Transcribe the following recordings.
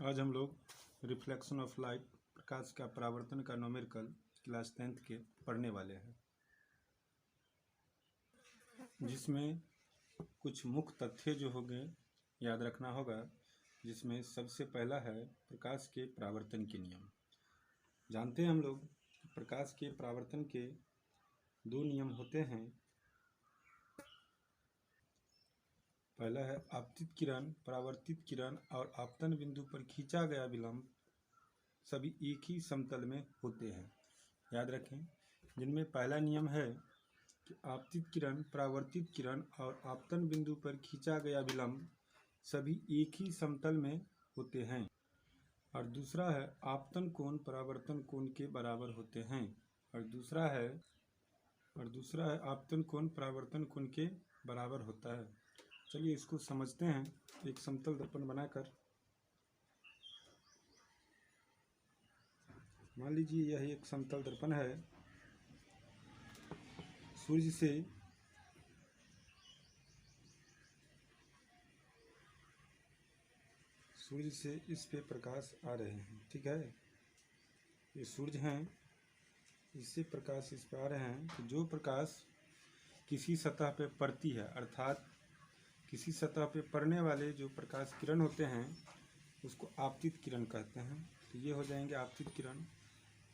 आज हम लोग रिफ्लेक्शन ऑफ लाइट प्रकाश का परावर्तन का न्यूमेरिकल क्लास 10th के पढ़ने वाले हैं, जिसमें कुछ मुख्य तथ्य जो होंगे याद रखना होगा। जिसमें सबसे पहला है प्रकाश के परावर्तन के नियम। जानते हैं हम लोग प्रकाश के परावर्तन के दो नियम होते हैं। पहला है आपतित किरण, परावर्तित किरण और आपतन बिंदु पर खींचा गया विलंब सभी एक ही समतल में होते हैं। याद रखें, जिनमें पहला नियम है कि आपतित किरण, परावर्तित किरण और आपतन बिंदु पर खींचा गया विलंब सभी एक ही समतल में होते हैं। और दूसरा है आपतन कोण परावर्तन कोण के बराबर होते हैं। और दूसरा है आपतन कोण परावर्तन कोण के बराबर होता है। चलिए इसको समझते हैं। एक समतल दर्पण बनाकर, मान लीजिए यह एक समतल दर्पण है। सूर्य से इस पे प्रकाश आ रहे हैं, ठीक है। ये सूर्य हैं, इससे प्रकाश इस पे आ रहे हैं। तो जो प्रकाश किसी सतह पे पड़ती है, अर्थात किसी सतह पे पड़ने वाले जो प्रकाश किरण होते हैं उसको आपतित किरण कहते हैं। तो ये हो जाएंगे आपतित किरण।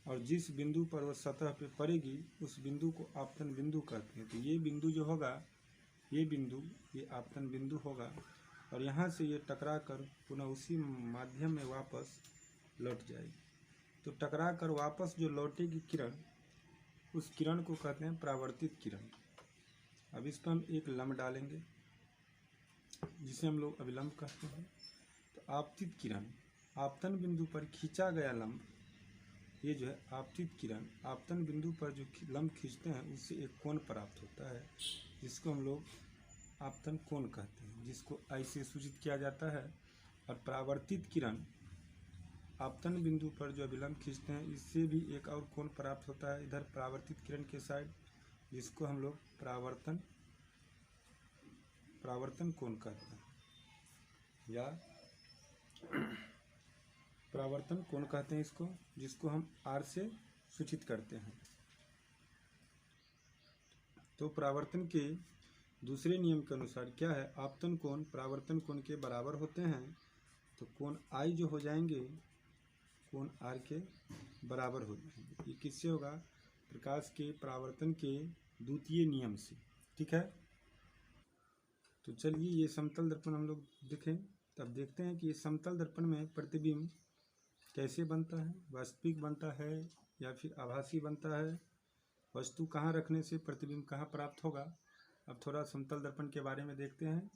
और जिस बिंदु पर वह सतह पे पड़ेगी उस बिंदु को आपतन बिंदु कहते हैं। तो ये बिंदु जो होगा, ये आपतन बिंदु होगा। और यहाँ से ये टकरा कर पुनः उसी माध्यम में वापस लौट जाएगी। तो टकरा कर वापस जो लौटेगी किरण, उस किरण को कहते हैं परावर्तित किरण। अब इस पर हम एक लंब डालेंगे जिसे हम लोग अभिलंब कहते हैं। तो आपतित किरण, आपतन बिंदु पर खींचा गया लंब, ये जो है आपतित किरण आपतन बिंदु पर जो लंब खींचते हैं उससे एक कोण प्राप्त होता है, जिसको हम लोग आपतन कोण कहते हैं, जिसको I से सूचित किया जाता है। और परावर्तित किरण आपतन बिंदु पर जो अभिलंब खींचते हैं इससे भी एक और कोण प्राप्त होता है इधर परावर्तित किरण के साइड, जिसको हम लोग परावर्तन कोण कहते हैं या परावर्तन कोण कहते हैं इसको, जिसको हम R से सूचित करते हैं। तो परावर्तन के दूसरे नियम के अनुसार क्या है, आपतन कोण परावर्तन कोण के बराबर होते हैं। तो कोण I जो हो जाएंगे कोण R के बराबर हो जाएंगे। ये किससे होगा? प्रकाश के परावर्तन के द्वितीय नियम से, ठीक है। तो चलिए ये समतल दर्पण हम लोग देखें, तब देखते हैं कि ये समतल दर्पण में प्रतिबिंब कैसे बनता है, वास्तविक बनता है या फिर आभासी बनता है, वस्तु कहाँ रखने से प्रतिबिंब कहाँ प्राप्त होगा। अब थोड़ा समतल दर्पण के बारे में देखते हैं।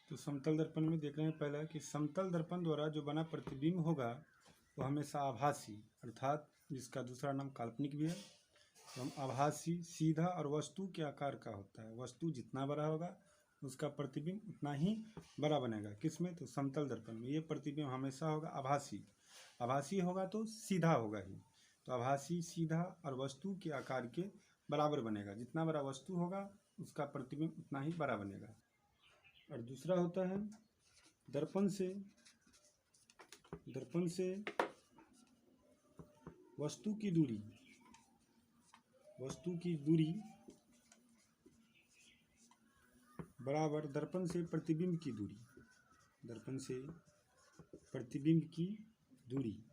तो समतल दर्पण में देख रहे हैं पहला कि समतल दर्पण द्वारा जो बना प्रतिबिंब होगा वो हमेशा आभासी, अर्थात जिसका दूसरा नाम काल्पनिक भी है। तो हम आभासी, सीधा और वस्तु के आकार का होता है। वस्तु जितना बड़ा होगा उसका प्रतिबिंब उतना ही बड़ा बनेगा। किसमें? तो समतल दर्पण में। ये प्रतिबिंब हमेशा होगा आभासी होगा तो सीधा होगा ही। तो आभासी, सीधा और वस्तु के आकार के बराबर बनेगा। जितना बड़ा वस्तु होगा उसका प्रतिबिंब उतना ही बड़ा बनेगा। और दूसरा होता है दर्पण से वस्तु की दूरी बराबर दर्पण से प्रतिबिंब की दूरी।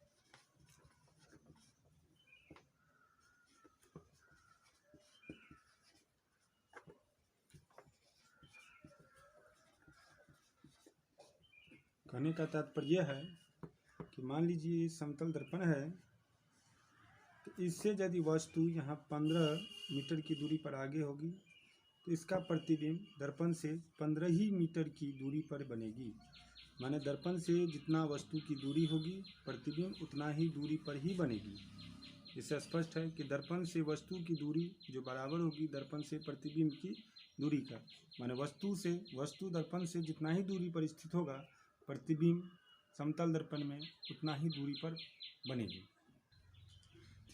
कहने का तात्पर्य यह है कि मान लीजिए समतल दर्पण है, तो इससे यदि वस्तु यहाँ 15 मीटर की दूरी पर आगे होगी तो इसका प्रतिबिंब दर्पण से 15 ही मीटर की दूरी पर बनेगी। माने दर्पण से जितना वस्तु की दूरी होगी प्रतिबिंब उतना ही दूरी पर ही बनेगी। इससे स्पष्ट है कि दर्पण से वस्तु की दूरी जो बराबर होगी दर्पण से प्रतिबिंब की दूरी का। माने वस्तु दर्पण से जितना ही दूरी पर स्थित होगा प्रतिबिंब समतल दर्पण में उतना ही दूरी पर बनेगी।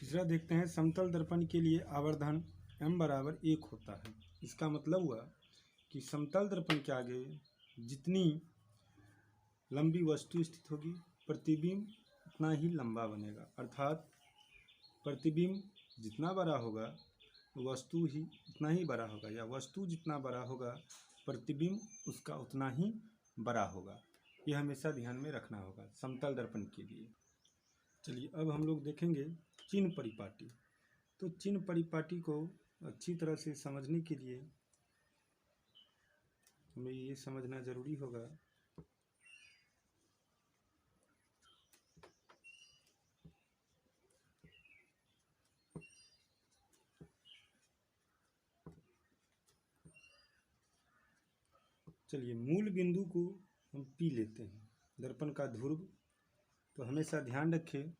तीसरा देखते हैं, समतल दर्पण के लिए आवर्धन m बराबर 1 होता है। इसका मतलब हुआ कि समतल दर्पण के आगे जितनी लंबी वस्तु स्थित होगी, प्रतिबिंब उतना ही लंबा बनेगा। अर्थात प्रतिबिंब जितना बड़ा होगा वस्तु ही उतना ही बड़ा होगा, या वस्तु जितना बड़ा होगा प्रतिबिंब उसका उतना ही बड़ा होगा। ये हमेशा ध्यान में रखना होगा समतल दर्पण के लिए। चलिए अब हम लोग देखेंगे चिन्ह परिपाटी। तो चिन्ह परिपाटी को अच्छी तरह से समझने के लिए हमें ये समझना जरूरी होगा चलिए मूल बिंदु को हम पी लेते हैं, दर्पण का ध्रुव। तो हमेशा ध्यान रखें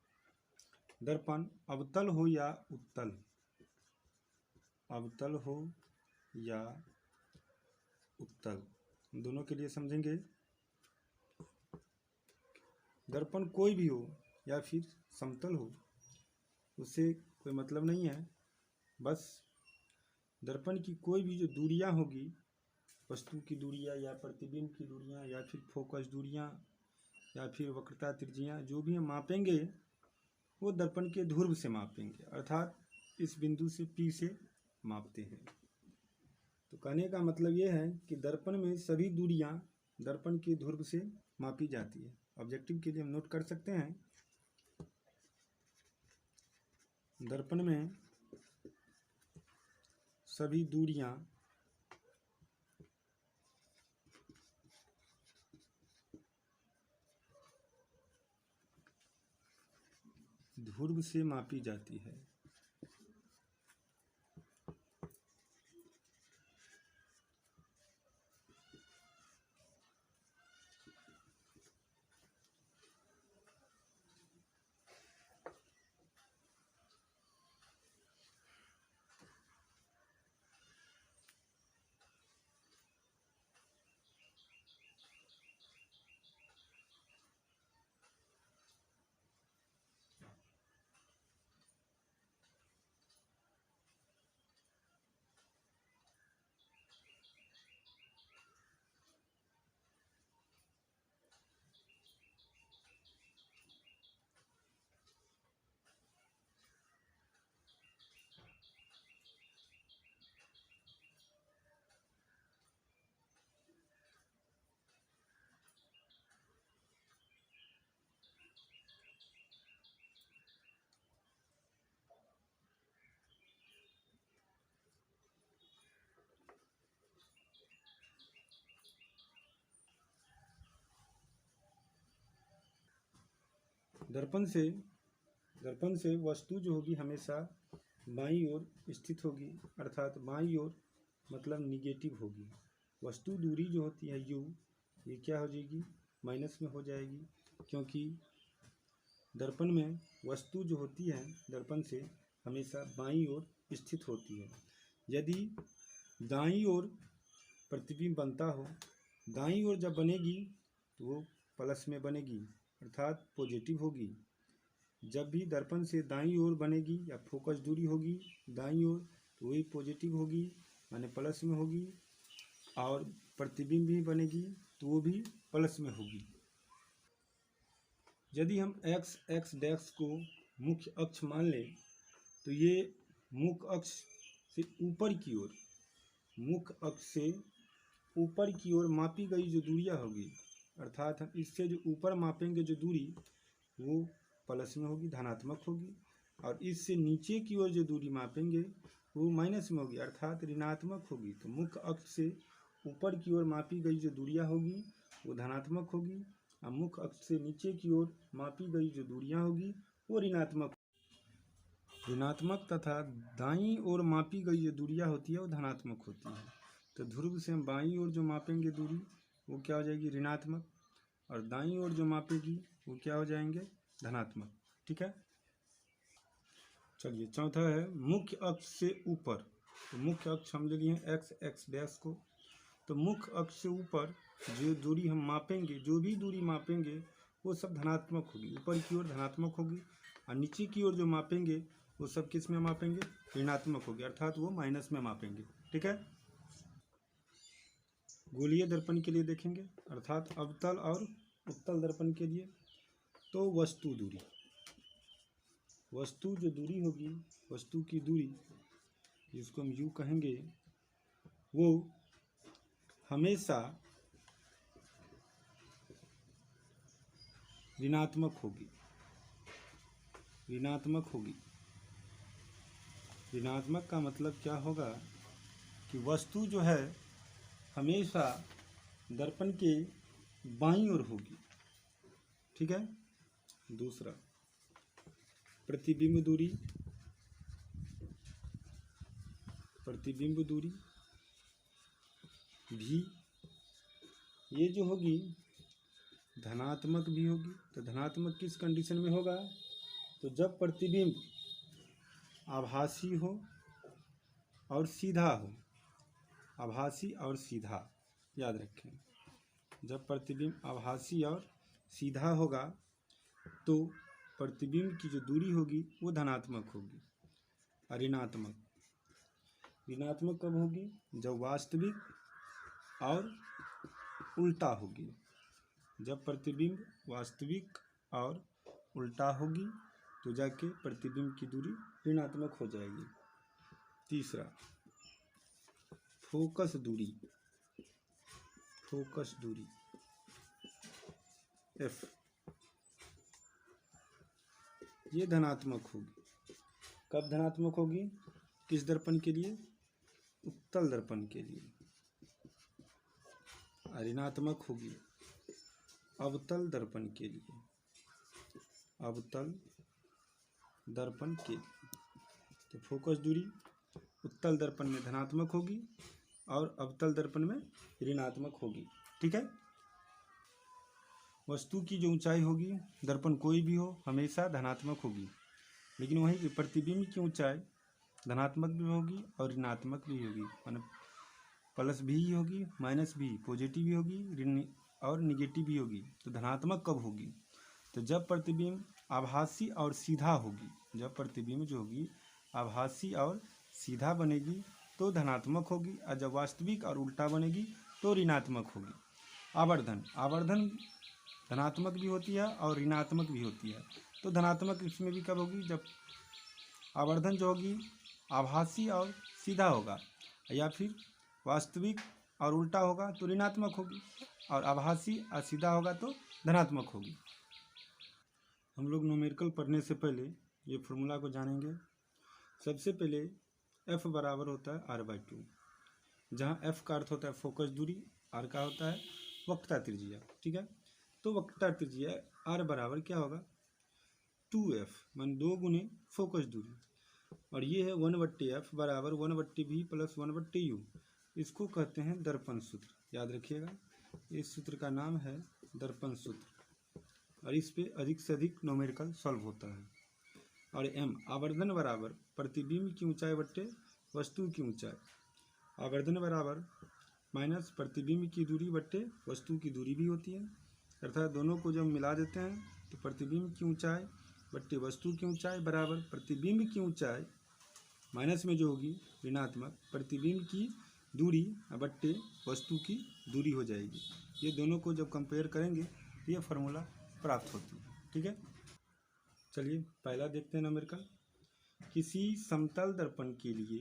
दर्पण अवतल हो या उत्तल, अवतल हो या उत्तल, दोनों के लिए समझेंगे। दर्पण कोई भी हो या फिर समतल हो उससे कोई मतलब नहीं है, बस दर्पण की कोई भी जो दूरियां होगी, वस्तु की दूरियां या प्रतिबिंब की दूरियां या फिर फोकस दूरियां या फिर वक्रता त्रिज्या जो भी हम मापेंगे वो दर्पण के ध्रुव से मापेंगे, अर्थात इस बिंदु से P से मापते हैं। तो कहने का मतलब ये है कि दर्पण में सभी दूरियां दर्पण के ध्रुव से मापी जाती है। ऑब्जेक्टिव के लिए हम नोट कर सकते हैं दर्पण में सभी दूरियां ध्रुव से मापी जाती है। दर्पण से वस्तु जो होगी हमेशा बाईं ओर स्थित होगी, अर्थात बाईं ओर मतलब निगेटिव होगी। वस्तु दूरी जो होती है u, ये क्या हो जाएगी, माइनस में हो जाएगी, क्योंकि दर्पण में वस्तु जो होती है दर्पण से हमेशा बाईं ओर स्थित होती है। यदि दाईं ओर प्रतिबिंब बनता हो, दाईं ओर जब बनेगी तो वो प्लस में बनेगी, अर्थात पॉजिटिव होगी। जब भी दर्पण से दाईं ओर बनेगी या फोकस दूरी होगी दाईं ओर तो वही पॉजिटिव होगी, माने प्लस में होगी, और प्रतिबिंब भी बनेगी तो वो भी प्लस में होगी। यदि हम x डैश को मुख्य अक्ष मान लें तो ये मुख्य अक्ष से ऊपर की ओर, मुख्य अक्ष से ऊपर की ओर मापी गई जो दूरियां होगी, अर्थात हम इससे जो ऊपर मापेंगे जो दूरी वो प्लस में होगी, धनात्मक होगी, और इससे नीचे की ओर जो दूरी मापेंगे वो माइनस में होगी, अर्थात ऋणात्मक होगी। तो मुख्य अक्ष से ऊपर की ओर मापी गई जो दूरियां होगी वो धनात्मक होगी, और मुख्य अक्ष से नीचे की ओर मापी गई जो दूरियां होगी वो ऋणात्मक तथा दाईं ओर मापी गई जो दूरियां होती है वो धनात्मक होती है। तो ध्रुव से हम बाईं ओर जो मापेंगे दूरी वो क्या हो जाएगी, ऋणात्मक, और दाईं ओर जो मापेगी वो क्या हो जाएंगे, धनात्मक। ठीक है। चलिए चौथा है मुख्य अक्ष से ऊपर। तो मुख्य अक्ष हम ले लिए हैं x डैश को, तो मुख्य अक्ष से ऊपर जो दूरी हम मापेंगे, जो भी दूरी मापेंगे वो सब धनात्मक होगी, ऊपर की ओर धनात्मक होगी, और नीचे की ओर जो मापेंगे वो सब किस में मापेंगे, ऋणात्मक होगी, अर्थात वो माइनस में मापेंगे। ठीक है। गोलीय दर्पण के लिए देखेंगे, अर्थात अवतल और उत्तल दर्पण के लिए, तो वस्तु दूरी, वस्तु जो दूरी होगी, वस्तु की दूरी जिसको हम यू कहेंगे, वो हमेशा ऋणात्मक होगी, ऋणात्मक होगी। ऋणात्मक का मतलब क्या होगा कि वस्तु जो है हमेशा दर्पण के बाईं ओर होगी, ठीक है। दूसरा, प्रतिबिंब दूरी, प्रतिबिंब दूरी भी ये जो होगी धनात्मक भी होगी। तो धनात्मक किस कंडीशन में होगा, तो जब प्रतिबिंब आभासी हो और सीधा हो, आभासी और सीधा, याद रखें, जब प्रतिबिंब आभासी और सीधा होगा तो प्रतिबिंब की जो दूरी होगी वो धनात्मक होगी। और ऋणात्मक, ऋणात्मक कब होगी, जब वास्तविक और उल्टा होगी। जब प्रतिबिंब वास्तविक और उल्टा होगी तो जाके प्रतिबिंब की दूरी ऋणात्मक हो जाएगी। तीसरा, फोकस दूरी, फोकस दूरी एफ, ये धनात्मक होगी। कब धनात्मक होगी, किस दर्पण के लिए, उत्तल दर्पण के लिए। ऋणात्मक होगी अवतल दर्पण के लिए, अवतल दर्पण के लिए। तो फोकस दूरी उत्तल दर्पण में धनात्मक होगी और अवतल दर्पण में ऋणात्मक होगी, ठीक है। वस्तु की जो ऊंचाई होगी, दर्पण कोई भी हो, हमेशा धनात्मक होगी, लेकिन वहीं प्रतिबिंब की ऊंचाई धनात्मक भी होगी और ऋणात्मक भी होगी, माने प्लस भी होगी, माइनस भी, पॉजिटिव भी होगी और निगेटिव भी होगी। तो धनात्मक कब होगी, तो जब प्रतिबिंब आभासी और सीधा होगी, जब प्रतिबिंब जो होगी आभासी और सीधा बनेगी तो धनात्मक होगी, और जब वास्तविक और उल्टा बनेगी तो ऋणात्मक होगी। आवर्धन, आवर्धन धनात्मक भी होती है और ऋणात्मक भी होती है। तो धनात्मक इसमें भी कब होगी, जब आवर्धन जो होगी आभासी और सीधा होगा, या फिर वास्तविक और उल्टा होगा तो ऋणात्मक होगी, और आभासी और सीधा होगा तो धनात्मक होगी। हम लोग न्यूमेरिकल पढ़ने से पहले ये फॉर्मूला को जानेंगे। सबसे पहले F बराबर होता है R/2, जहाँ F का अर्थ होता है फोकस दूरी, R का होता है वक्रता त्रिज्या, ठीक है। तो वक्रता त्रिज्या R बराबर क्या होगा, 2F, मान 2 गुने फोकस दूरी, और ये है 1/f बराबर 1/v प्लस 1/u। इसको कहते हैं दर्पण सूत्र, याद रखिएगा। इस सूत्र का नाम है दर्पण सूत्र, और इस पे अधिक से अधिक न्यूमेरिकल सॉल्व होता है। और m, आवर्धन बराबर प्रतिबिंब की ऊंचाई बट्टे वस्तु की ऊंचाई, आवर्धन बराबर माइनस प्रतिबिंब की दूरी बट्टे वस्तु की दूरी भी होती है, अर्थात दोनों को जब मिला देते हैं तो प्रतिबिंब की ऊंचाई बट्टे वस्तु की ऊंचाई बराबर प्रतिबिंब की ऊंचाई माइनस में जो होगी ऋणात्मक प्रतिबिंब की दूरी बट्टे वस्तु की दूरी हो जाएगी। ये दोनों को जब कंपेयर करेंगे तो ये फार्मूला प्राप्त होती है, ठीक है। चलिए पहला देखते हैं न्यूमेरिकल। किसी समतल दर्पण के लिए,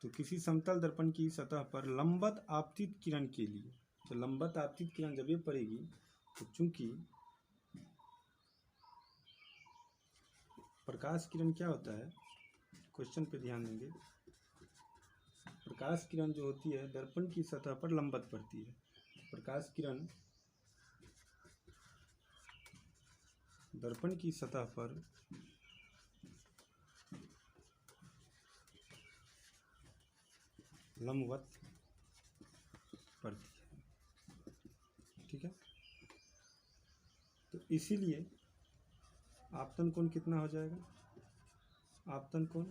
तो किसी समतल दर्पण की सतह पर लंबवत आपतित किरण के लिए, तो लंबवत आपतित किरण जब ये पड़ेगी तो चूंकि प्रकाश किरण क्या होता है, क्वेश्चन पे ध्यान देंगे। प्रकाश किरण जो होती है दर्पण की सतह पर लंबवत पड़ती है। प्रकाश किरण दर्पण की सतह पर लंबवत पड़ती है, ठीक है। तो इसीलिए आपतन कोण कितना हो जाएगा, आपतन कोण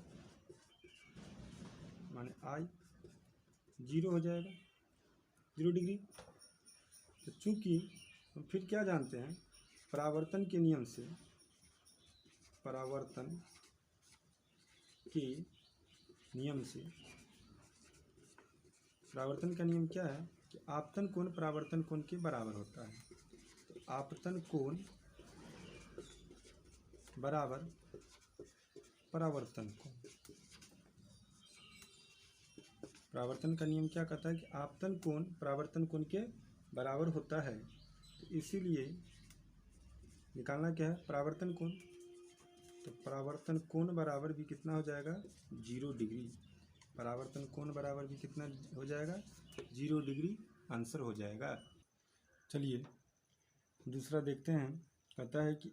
माने I 0 हो जाएगा, 0 डिग्री। तो चूंकि हम फिर क्या जानते हैं, परावर्तन के नियम से, परावर्तन के नियम से, परावर्तन का नियम क्या है कि आपतन कोण परावर्तन कोण के बराबर होता है। तो आपतन कोण बराबर परावर्तन कोण। परावर्तन का नियम क्या कहता है कि आपतन कोण परावर्तन कोण के बराबर होता है, तो इसीलिए निकालना क्या है परावर्तन कोण। तो परावर्तन कोण बराबर भी कितना हो जाएगा 0 डिग्री। परावर्तन कोण बराबर भी कितना हो जाएगा 0 डिग्री आंसर हो जाएगा। चलिए दूसरा देखते हैं। कहता है कि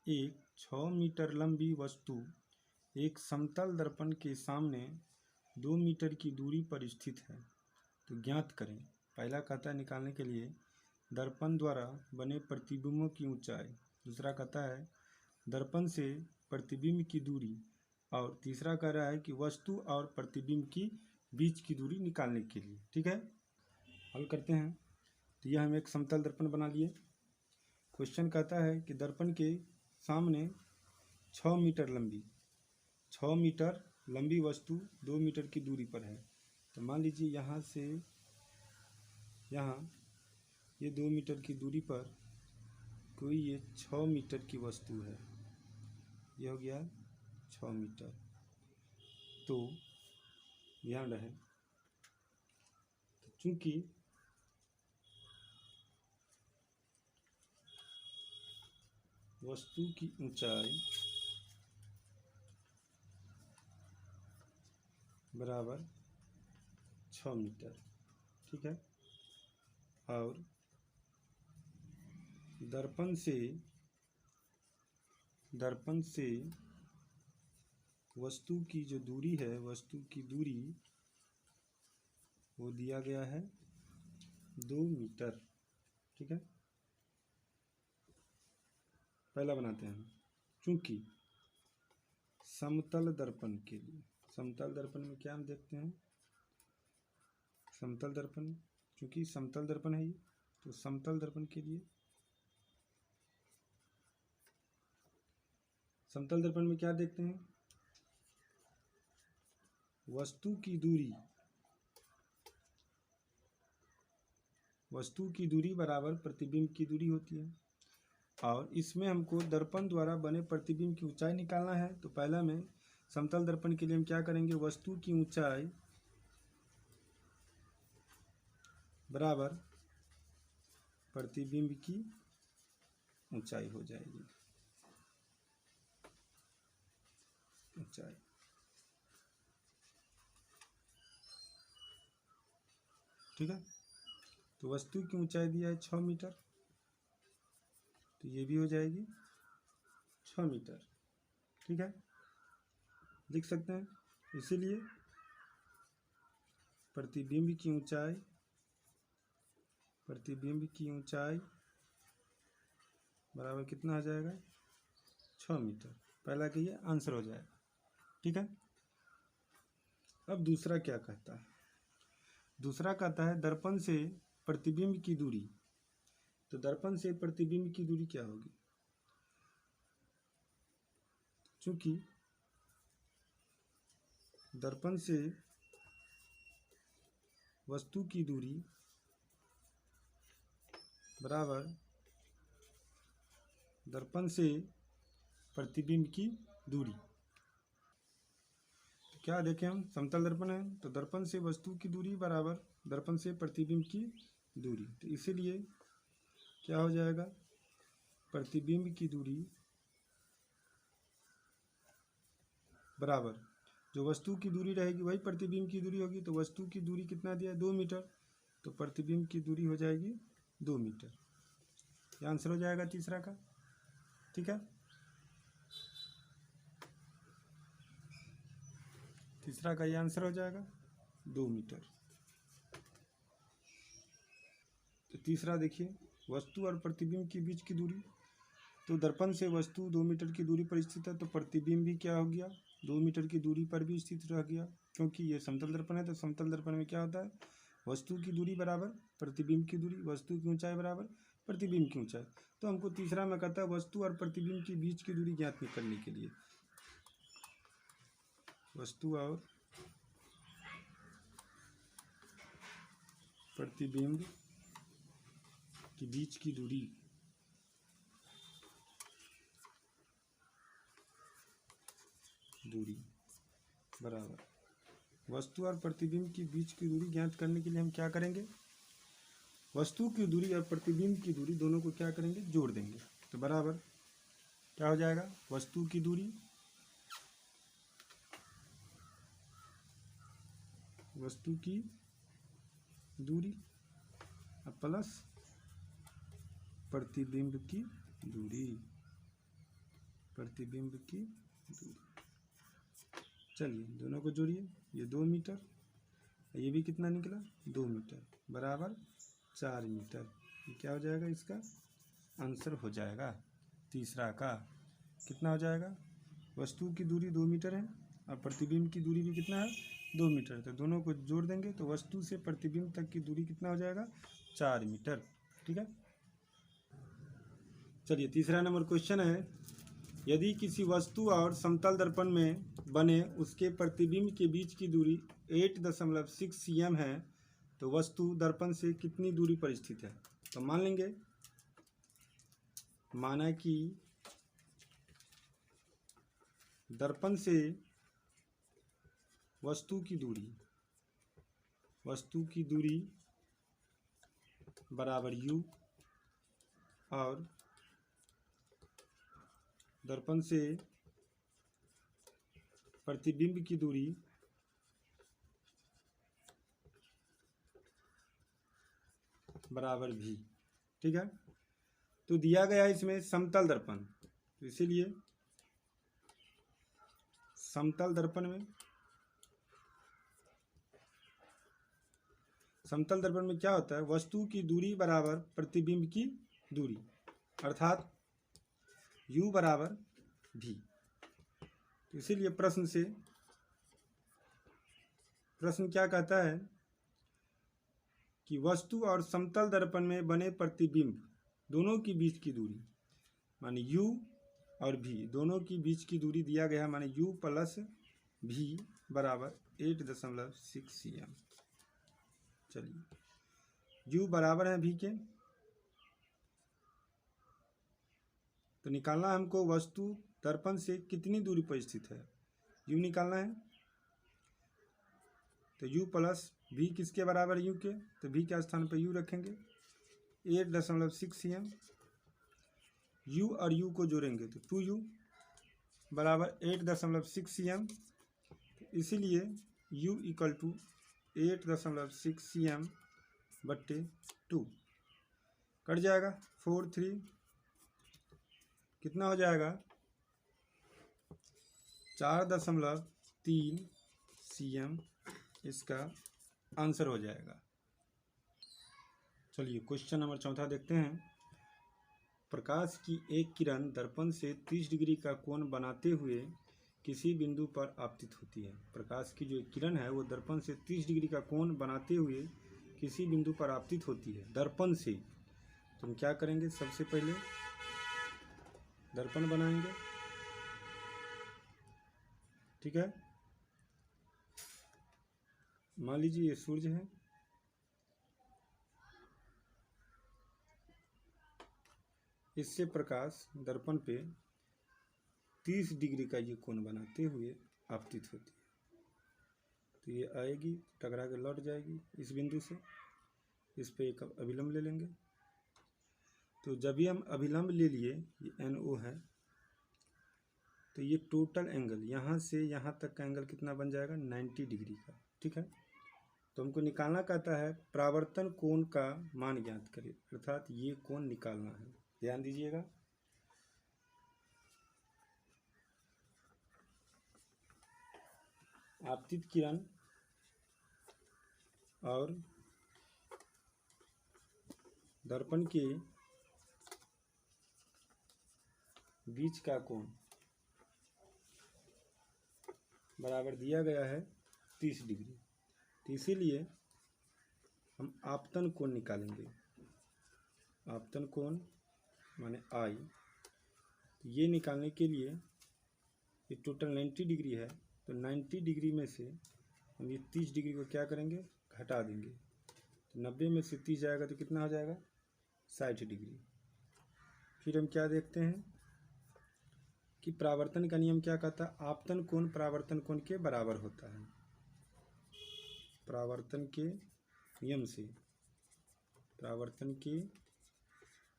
एक 6 मीटर लंबी वस्तु एक समतल दर्पण के सामने 2 मीटर की दूरी पर स्थित है, तो ज्ञात करें। पहला कहता है निकालने के लिए दर्पण द्वारा बने प्रतिबिंबों की ऊंचाई, दूसरा कहता है दर्पण से प्रतिबिंब की दूरी, और तीसरा कह रहा है कि वस्तु और प्रतिबिंब की बीच की दूरी निकालने के लिए। ठीक है, हल करते हैं। तो यह हम एक समतल दर्पण बना लिए। क्वेश्चन कहता है कि दर्पण के सामने 6 मीटर लंबी वस्तु 2 मीटर की दूरी पर है। तो मान लीजिए यहाँ से यहाँ ये 2 मीटर की दूरी पर कोई ये 6 मीटर की वस्तु है, ये हो गया 6 मीटर। तो ध्यान रहे चूंकि वस्तु की ऊंचाई बराबर 6 मीटर, ठीक है, और दर्पण से वस्तु की जो दूरी है, वस्तु की दूरी वो दिया गया है 2 मीटर। ठीक है, पहला बनाते हैं। चूंकि समतल दर्पण के लिए, समतल दर्पण में क्या हम देखते हैं, समतल दर्पण, चूंकि समतल दर्पण है ये, तो समतल दर्पण के लिए, समतल दर्पण में क्या देखते हैं, वस्तु की दूरी बराबर प्रतिबिंब की दूरी होती है, और इसमें हमको दर्पण द्वारा बने प्रतिबिंब की ऊंचाई निकालना है। तो पहला में समतल दर्पण के लिए हम क्या करेंगे, वस्तु की ऊंचाई बराबर प्रतिबिंब की ऊंचाई हो जाएगी, ऊंचाई। ठीक है, तो वस्तु की ऊंचाई दिया है 6 मीटर, तो ये भी हो जाएगी 6 मीटर। ठीक है, लिख सकते हैं। इसीलिए प्रतिबिंब की ऊंचाई बराबर कितना आ जाएगा 6 मीटर। पहला का ये आंसर हो जाएगा। ठीक है, अब दूसरा क्या कहता है, दूसरा कहता है दर्पण से प्रतिबिंब की दूरी। तो दर्पण से प्रतिबिंब की दूरी क्या होगी, चूंकि दर्पण से वस्तु की दूरी बराबर दर्पण से प्रतिबिंब की दूरी। तो क्या देखें हम, समतल दर्पण है तो दर्पण से वस्तु की दूरी बराबर दर्पण से प्रतिबिंब की दूरी। तो इसीलिए क्या हो जाएगा, प्रतिबिंब की दूरी बराबर जो वस्तु की दूरी रहेगी वही प्रतिबिंब की दूरी होगी। तो वस्तु की दूरी कितना दिया है 2 मीटर, तो प्रतिबिंब की दूरी हो जाएगी 2 मीटर। ये आंसर हो जाएगा तीसरा का। ठीक है, तीसरा का ये आंसर हो जाएगा 2 मीटर। तो तीसरा देखिए, वस्तु और प्रतिबिंब के बीच की दूरी। तो दर्पण से वस्तु 2 मीटर की दूरी पर स्थित है, तो प्रतिबिंब भी क्या हो गया 2 मीटर की दूरी पर भी स्थित रह गया, क्योंकि ये समतल दर्पण है। तो समतल दर्पण में क्या होता है, वस्तु की दूरी बराबर प्रतिबिंब की दूरी, वस्तु की ऊंचाई बराबर प्रतिबिंब की ऊंचाई। तो हमको तीसरा में कहता है वस्तु और प्रतिबिंब के बीच की दूरी ज्ञात करने के लिए, वस्तु और प्रतिबिंब के बीच की दूरी दूरी बराबर वस्तु और प्रतिबिंब के बीच की दूरी ज्ञात करने के लिए हम क्या करेंगे, वस्तु की दूरी और प्रतिबिंब की दूरी दोनों को क्या करेंगे, जोड़ देंगे। तो बराबर क्या हो जाएगा, वस्तु की दूरी प्लस प्रतिबिंब की दूरी। चलिए दोनों को जोड़िए, ये 2 मीटर, ये भी कितना निकला 2 मीटर बराबर 4 मीटर। ये क्या हो जाएगा, इसका आंसर हो जाएगा तीसरा का। कितना हो जाएगा, वस्तु की दूरी 2 मीटर है और प्रतिबिंब की दूरी भी कितना है 2 मीटर। तो दोनों को जोड़ देंगे तो वस्तु से प्रतिबिंब तक की दूरी कितना हो जाएगा 4 मीटर। ठीक है। चलिए तीसरा नंबर क्वेश्चन है, यदि किसी वस्तु और समतल दर्पण में बने उसके प्रतिबिंब के बीच की दूरी 8.6 cm है तो वस्तु दर्पण से कितनी दूरी पर स्थित है। तो मान लेंगे, माना कि दर्पण से वस्तु की दूरी बराबर u और दर्पण से प्रतिबिंब की दूरी बराबर v। ठीक है। तो दिया गया इसमें समतल दर्पण, तो इसीलिए समतल दर्पण में क्या होता है, वस्तु की दूरी बराबर प्रतिबिंब की दूरी अर्थात u बराबर v। तो इसीलिए प्रश्न क्या कहता है कि वस्तु और समतल दर्पण में बने प्रतिबिंब दोनों के बीच की दूरी माने u और v दोनों की बीच की दूरी दिया गया माने u प्लस v बराबर 8.6 cm। चलिए u बराबर है v के, तो निकालना है हमको वस्तु दर्पण से कितनी दूरी पर स्थित है, u निकालना है। तो u प्लस v किसके बराबर u के, तो v के स्थान पर u रखेंगे 8.6 cm। u और u को जोड़ेंगे तो 2u बराबर 8.6 cm। इसीलिए u इक्वल टू 8.6 cm बट्टे 2 कट जाएगा 4 3 कितना हो जाएगा 4.3 cm इसका आंसर हो जाएगा। चलिए क्वेश्चन नंबर 4 देखते हैं। प्रकाश की एक किरण दर्पण से 30 डिग्री का कोण बनाते हुए किसी बिंदु पर आपतित होती है। प्रकाश की जो किरण है वो दर्पण से 30 डिग्री का कोण बनाते हुए किसी बिंदु पर आपतित होती है दर्पण से। तो हम क्या करेंगे, सबसे पहले दर्पण बनाएंगे। ठीक है, मान लीजिए ये सूर्य है, इससे प्रकाश दर्पण पे 30 डिग्री का ये कोण बनाते हुए आपतित होती है। तो ये आएगी टकरा के लौट जाएगी इस बिंदु से, इस पे एक अभिलंब ले लेंगे। तो जब भी हम अभिलंब ले लिए, ये NO है, तो ये टोटल एंगल यहाँ से यहाँ तक का एंगल कितना बन जाएगा 90 डिग्री का। ठीक है, तो हमको निकालना कहता है परावर्तन कोण का मान ज्ञात करें, अर्थात ये कोण निकालना है। ध्यान दीजिएगा, आपतित किरण और दर्पण के बीच का कोण बराबर दिया गया है 30 डिग्री। तो इसीलिए हम आपतन कोण निकालेंगे। आपतन कोण माने I, तो ये निकालने के लिए ये टोटल 90 डिग्री है, तो 90 डिग्री में से हम ये 30 डिग्री को क्या करेंगे, घटा देंगे। तो 90 में से 30 जाएगा तो कितना हो जाएगा 60 डिग्री। फिर हम क्या देखते हैं कि परावर्तन का नियम क्या कहता है, आपतन कोण परावर्तन कोण के बराबर होता है। परावर्तन के नियम से, परावर्तन के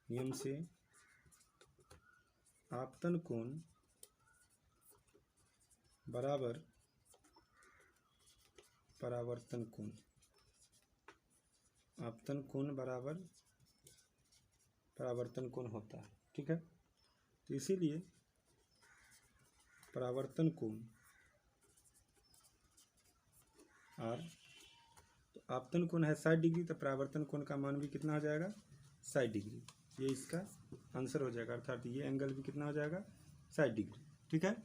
नियम से आपतन कोण बराबर परावर्तन कोण, आपतन कोण बराबर परावर्तन कोण होता है। ठीक है, तो इसीलिए परावर्तन कोण आर, तो आपतन कोण है 60 डिग्री, तो परावर्तन कोण का मान भी कितना हो जाएगा 60 डिग्री। ये इसका आंसर हो जाएगा, अर्थात ये एंगल भी कितना हो जाएगा 60 डिग्री। ठीक है,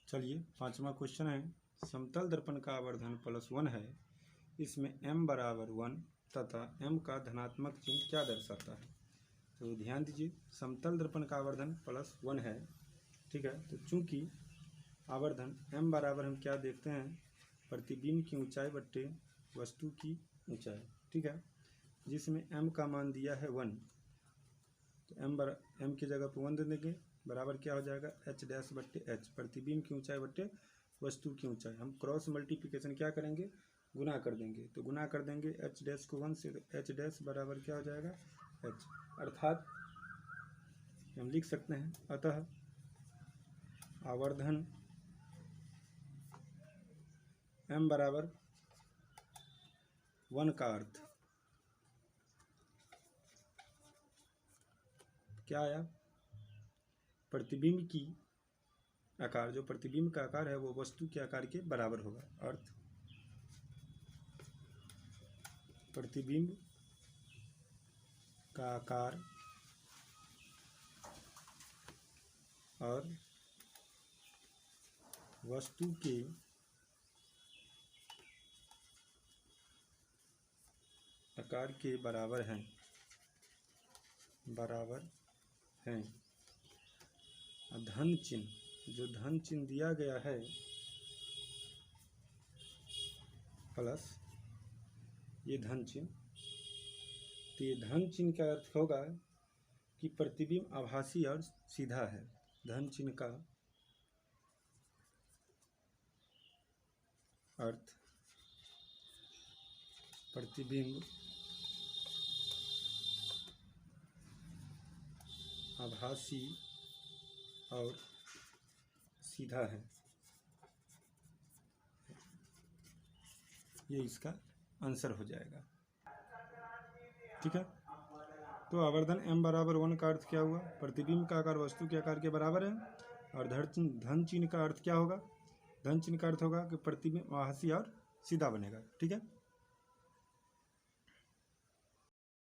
चलिए 5वां क्वेश्चन है, समतल दर्पण का आवर्धन +1 है, इसमें m बराबर 1 तथा m का धनात्मक चिन्ह क्या दर्शाता है। तो ध्यान दीजिए, समतल दर्पण का आवर्धन +1 है। ठीक है, तो चूंकि आवर्धन m बराबर हम क्या देखते हैं, प्रतिबिंब की ऊंचाई बट्टे वस्तु की ऊंचाई। ठीक है, जिसमें m का मान दिया है 1, तो m की जगह पर 1 दे देंगे, बराबर क्या हो जाएगा h डैश बट्टे h, प्रतिबिंब की ऊंचाई बट्टे वस्तु की ऊंचाई। हम क्रॉस मल्टीप्लिकेशन क्या करेंगे, गुना कर देंगे, तो गुना कर देंगे h डैश को 1 से, तो h डैश बराबर क्या हो जाएगा h, अर्थात हम लिख सकते हैं, अतः आवर्धन m बराबर 1 का अर्थ क्या आया, प्रतिबिंब की आकार, जो प्रतिबिंब का आकार है वो वस्तु के आकार के बराबर होगा। अर्थ प्रतिबिंब का आकार और वस्तु के आकार के बराबर हैं, बराबर हैं। धन चिन्ह, जो धन चिन्ह दिया गया है प्लस ये धन चिन्ह, तो ये धन चिन्ह का अर्थ होगा कि प्रतिबिंब आभासी और सीधा है। धन चिन्ह का अर्थ प्रतिबिंब आभासी और सीधा है, ये इसका आंसर हो जाएगा। ठीक है, तो आवर्धन m बराबर 1 का अर्थ क्या हुआ, प्रतिबिंब का आकार वस्तु के आकार के बराबर है, और धन चिन्ह का अर्थ क्या होगा, धन चिन्ह का अर्थ होगा कि प्रतिबिंब आभासी और सीधा बनेगा। ठीक है।